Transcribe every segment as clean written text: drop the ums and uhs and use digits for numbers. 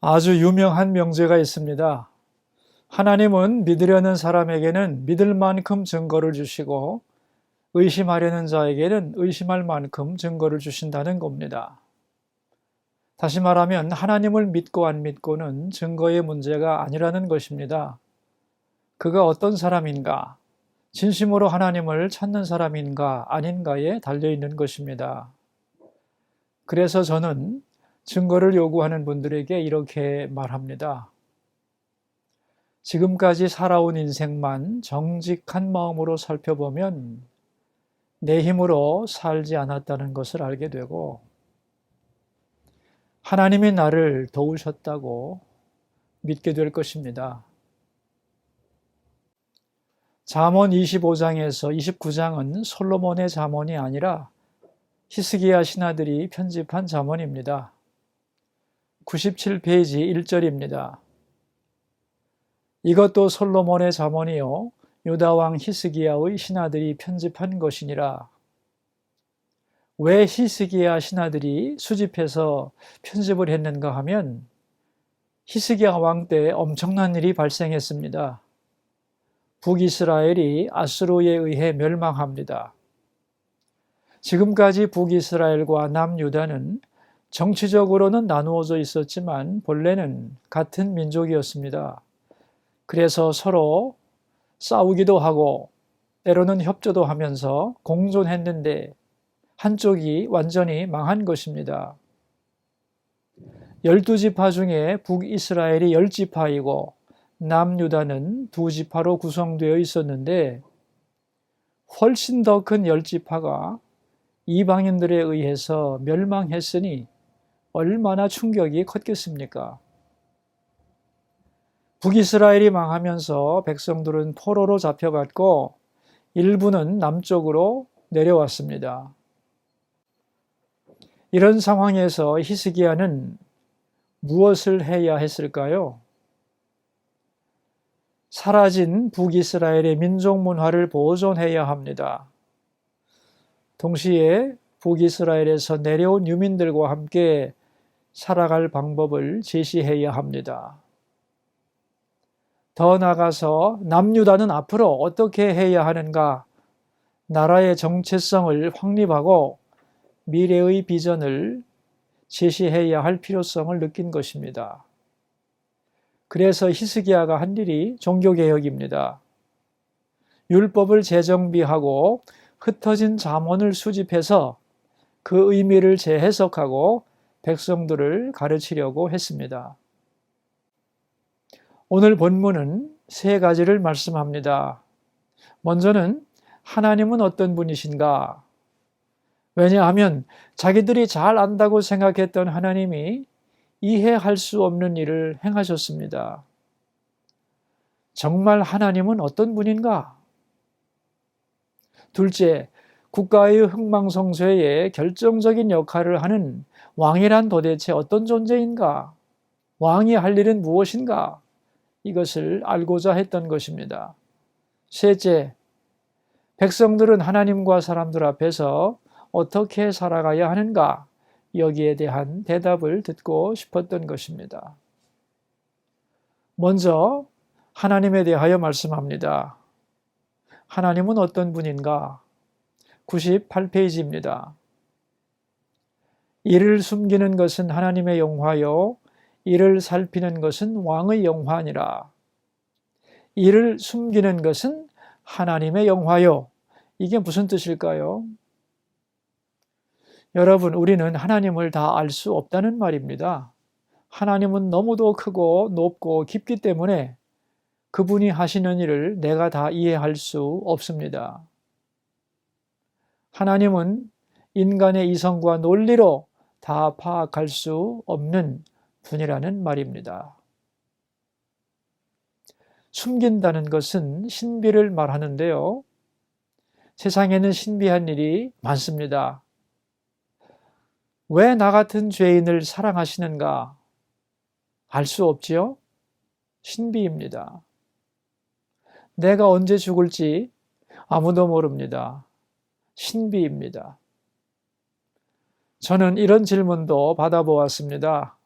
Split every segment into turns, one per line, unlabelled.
아주 유명한 명제가 있습니다. 하나님은 믿으려는 사람에게는 믿을 만큼 증거를 주시고 의심하려는 자에게는 의심할 만큼 증거를 주신다는 겁니다. 다시 말하면 하나님을 믿고 안 믿고는 증거의 문제가 아니라는 것입니다. 그가 어떤 사람인가, 진심으로 하나님을 찾는 사람인가 아닌가에 달려있는 것입니다. 그래서 저는 증거를 요구하는 분들에게 이렇게 말합니다. 지금까지 살아온 인생만 정직한 마음으로 살펴보면 내 힘으로 살지 않았다는 것을 알게 되고 하나님이 나를 도우셨다고 믿게 될 것입니다. 잠언 25장에서 29장은 솔로몬의 잠언이 아니라 히스기야 신하들이 편집한 잠언입니다. 97페이지 1절입니다. 이것도 솔로몬의 잠언이요 유다왕 히스기야의 신하들이 편집한 것이니라. 왜 히스기야 신하들이 수집해서 편집을 했는가 하면 히스기야 왕 때 엄청난 일이 발생했습니다. 북이스라엘이 아수르에 의해 멸망합니다. 지금까지 북이스라엘과 남유다는 정치적으로는 나누어져 있었지만 본래는 같은 민족이었습니다. 그래서 서로 싸우기도 하고 때로는 협조도 하면서 공존했는데 한쪽이 완전히 망한 것입니다. 12지파 중에 북이스라엘이 10지파이고 남유다는 2지파로 구성되어 있었는데 훨씬 더 큰 10지파가 이방인들에 의해서 멸망했으니 얼마나 충격이 컸겠습니까? 북이스라엘이 망하면서 백성들은 포로로 잡혀갔고 일부는 남쪽으로 내려왔습니다. 이런 상황에서 히스기야는 무엇을 해야 했을까요? 사라진 북이스라엘의 민족 문화를 보존해야 합니다. 동시에 북이스라엘에서 내려온 유민들과 함께 살아갈 방법을 제시해야 합니다. 더 나아가서 남유다는 앞으로 어떻게 해야 하는가, 나라의 정체성을 확립하고 미래의 비전을 제시해야 할 필요성을 느낀 것입니다. 그래서 히스기야가 한 일이 종교개혁입니다. 율법을 재정비하고 흩어진 잠언을 수집해서 그 의미를 재해석하고 백성들을 가르치려고 했습니다. 오늘 본문은 3가지를 말씀합니다. 먼저는 하나님은 어떤 분이신가? 왜냐하면 자기들이 잘 안다고 생각했던 하나님이 이해할 수 없는 일을 행하셨습니다. 정말 하나님은 어떤 분인가? 둘째, 국가의 흥망성쇠에 결정적인 역할을 하는 왕이란 도대체 어떤 존재인가? 왕이 할 일은 무엇인가? 이것을 알고자 했던 것입니다. 셋째, 백성들은 하나님과 사람들 앞에서 어떻게 살아가야 하는가? 여기에 대한 대답을 듣고 싶었던 것입니다. 먼저 하나님에 대하여 말씀합니다. 하나님은 어떤 분인가? 98페이지입니다. 이를 숨기는 것은 하나님의 영화요 이를 살피는 것은 왕의 영화니라. 이를 숨기는 것은 하나님의 영화요. 이게 무슨 뜻일까요? 여러분, 우리는 하나님을 다 알 수 없다는 말입니다. 하나님은 너무도 크고 높고 깊기 때문에 그분이 하시는 일을 내가 다 이해할 수 없습니다. 하나님은 인간의 이성과 논리로 다 파악할 수 없는 분이라는 말입니다. 숨긴다는 것은 신비를 말하는데요. 세상에는 신비한 일이 많습니다. 왜 나 같은 죄인을 사랑하시는가? 알 수 없지요? 신비입니다. 내가 언제 죽을지 아무도 모릅니다. 신비입니다. 저는 이런 질문도 받아보았습니다.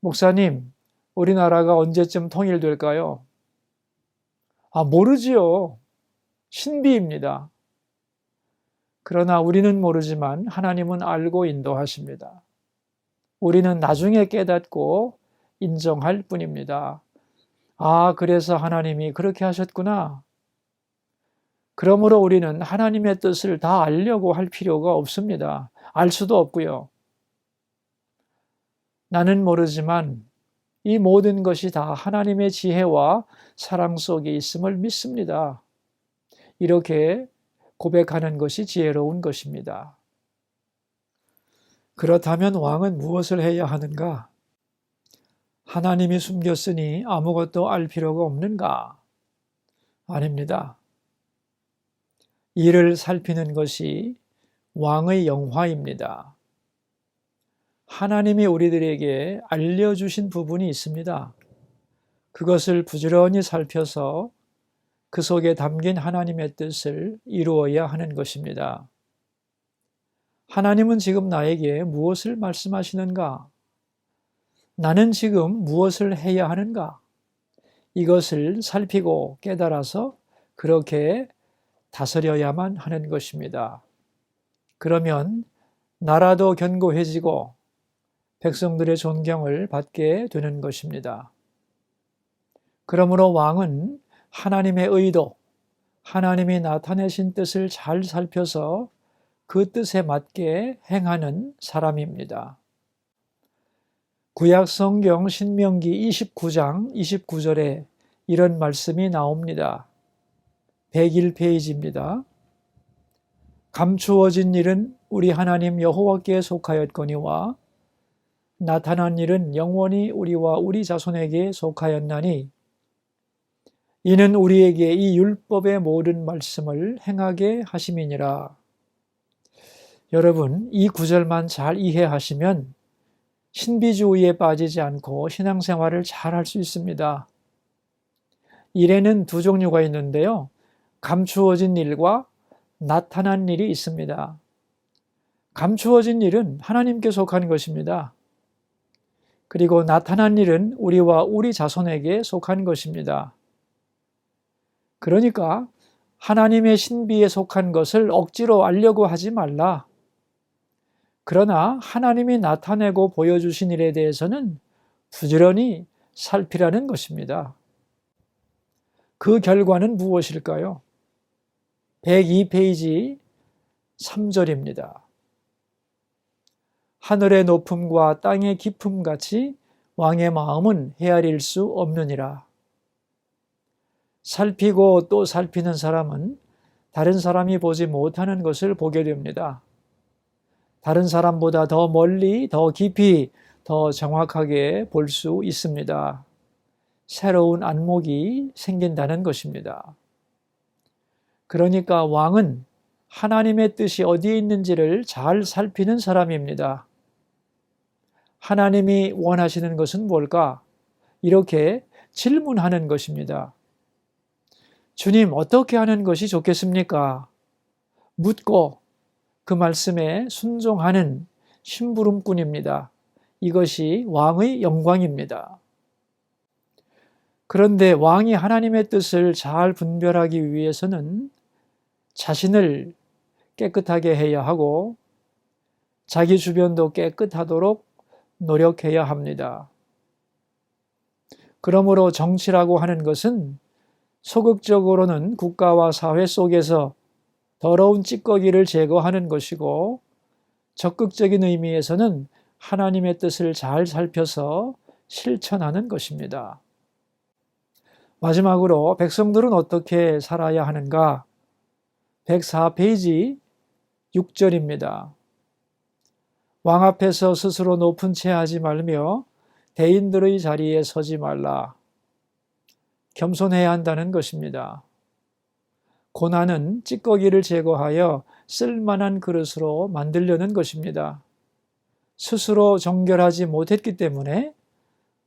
목사님, 우리나라가 언제쯤 통일될까요? 모르지요. 신비입니다. 그러나 우리는 모르지만 하나님은 알고 인도하십니다. 우리는 나중에 깨닫고 인정할 뿐입니다. 그래서 하나님이 그렇게 하셨구나. 그러므로 우리는 하나님의 뜻을 다 알려고 할 필요가 없습니다. 알 수도 없고요. 나는 모르지만 이 모든 것이 다 하나님의 지혜와 사랑 속에 있음을 믿습니다. 이렇게 고백하는 것이 지혜로운 것입니다. 그렇다면 왕은 무엇을 해야 하는가? 하나님이 숨겼으니 아무것도 알 필요가 없는가? 아닙니다. 이를 살피는 것이 왕의 영화입니다. 하나님이 우리들에게 알려주신 부분이 있습니다. 그것을 부지런히 살펴서 그 속에 담긴 하나님의 뜻을 이루어야 하는 것입니다. 하나님은 지금 나에게 무엇을 말씀하시는가? 나는 지금 무엇을 해야 하는가? 이것을 살피고 깨달아서 그렇게 다스려야만 하는 것입니다. 그러면 나라도 견고해지고 백성들의 존경을 받게 되는 것입니다. 그러므로 왕은 하나님의 의도, 하나님이 나타내신 뜻을 잘 살펴서 그 뜻에 맞게 행하는 사람입니다. 구약 성경 신명기 29장 29절에 이런 말씀이 나옵니다. 101페이지입니다. 감추어진 일은 우리 하나님 여호와께 속하였거니와 나타난 일은 영원히 우리와 우리 자손에게 속하였나니 이는 우리에게 이 율법의 모든 말씀을 행하게 하심이니라. 여러분, 이 구절만 잘 이해하시면 신비주의에 빠지지 않고 신앙생활을 잘 할 수 있습니다. 일에는 두 종류가 있는데요. 감추어진 일과 나타난 일이 있습니다. 감추어진 일은 하나님께 속한 것입니다. 그리고 나타난 일은 우리와 우리 자손에게 속한 것입니다. 그러니까 하나님의 신비에 속한 것을 억지로 알려고 하지 말라. 그러나 하나님이 나타내고 보여주신 일에 대해서는 부지런히 살피라는 것입니다. 그 결과는 무엇일까요? 102페이지 3절입니다. 하늘의 높음과 땅의 깊음 같이 왕의 마음은 헤아릴 수 없느니라. 살피고 또 살피는 사람은 다른 사람이 보지 못하는 것을 보게 됩니다. 다른 사람보다 더 멀리, 더 깊이, 더 정확하게 볼 수 있습니다. 새로운 안목이 생긴다는 것입니다. 그러니까 왕은 하나님의 뜻이 어디에 있는지를 잘 살피는 사람입니다. 하나님이 원하시는 것은 뭘까? 이렇게 질문하는 것입니다. 주님, 어떻게 하는 것이 좋겠습니까? 묻고 그 말씀에 순종하는 심부름꾼입니다. 이것이 왕의 영광입니다. 그런데 왕이 하나님의 뜻을 잘 분별하기 위해서는 자신을 깨끗하게 해야 하고 자기 주변도 깨끗하도록 노력해야 합니다. 그러므로 정치라고 하는 것은 소극적으로는 국가와 사회 속에서 더러운 찌꺼기를 제거하는 것이고 적극적인 의미에서는 하나님의 뜻을 잘 살펴서 실천하는 것입니다. 마지막으로 백성들은 어떻게 살아야 하는가? 104페이지 6절입니다. 왕 앞에서 스스로 높은 채 하지 말며 대인들의 자리에 서지 말라. 겸손해야 한다는 것입니다. 고난은 찌꺼기를 제거하여 쓸만한 그릇으로 만들려는 것입니다. 스스로 정결하지 못했기 때문에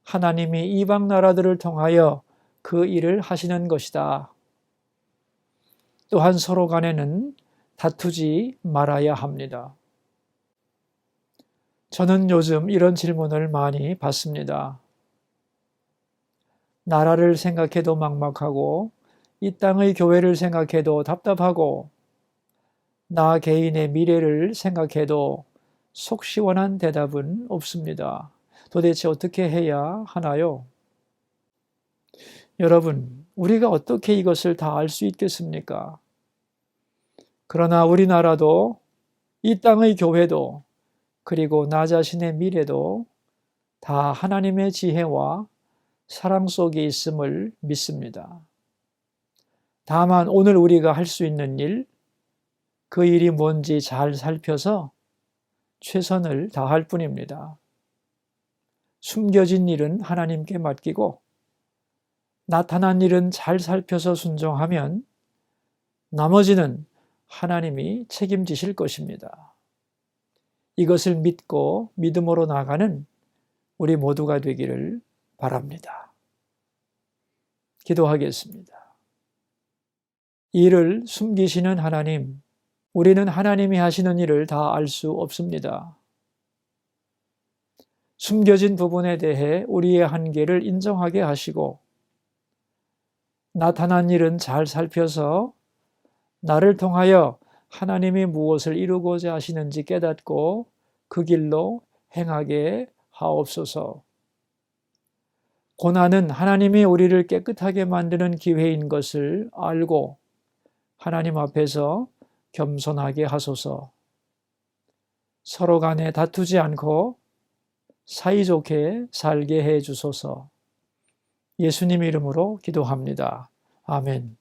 하나님이 이방 나라들을 통하여 그 일을 하시는 것이다. 또한 서로 간에는 다투지 말아야 합니다. 저는 요즘 이런 질문을 많이 받습니다. 나라를 생각해도 막막하고 이 땅의 교회를 생각해도 답답하고 나 개인의 미래를 생각해도 속 시원한 대답은 없습니다. 도대체 어떻게 해야 하나요? 여러분, 우리가 어떻게 이것을 다 알 수 있겠습니까? 그러나 우리나라도 이 땅의 교회도 그리고 나 자신의 미래도 다 하나님의 지혜와 사랑 속에 있음을 믿습니다. 다만 오늘 우리가 할 수 있는 일, 그 일이 뭔지 잘 살펴서 최선을 다할 뿐입니다. 숨겨진 일은 하나님께 맡기고 나타난 일은 잘 살펴서 순종하면 나머지는 하나님이 책임지실 것입니다. 이것을 믿고 믿음으로 나가는 우리 모두가 되기를 바랍니다. 기도하겠습니다. 일을 숨기시는 하나님, 우리는 하나님이 하시는 일을 다 알 수 없습니다. 숨겨진 부분에 대해 우리의 한계를 인정하게 하시고 나타난 일은 잘 살펴서 나를 통하여 하나님이 무엇을 이루고자 하시는지 깨닫고 그 길로 행하게 하옵소서. 고난은 하나님이 우리를 깨끗하게 만드는 기회인 것을 알고 하나님 앞에서 겸손하게 하소서. 서로 간에 다투지 않고 사이좋게 살게 해 주소서. 예수님 이름으로 기도합니다. 아멘.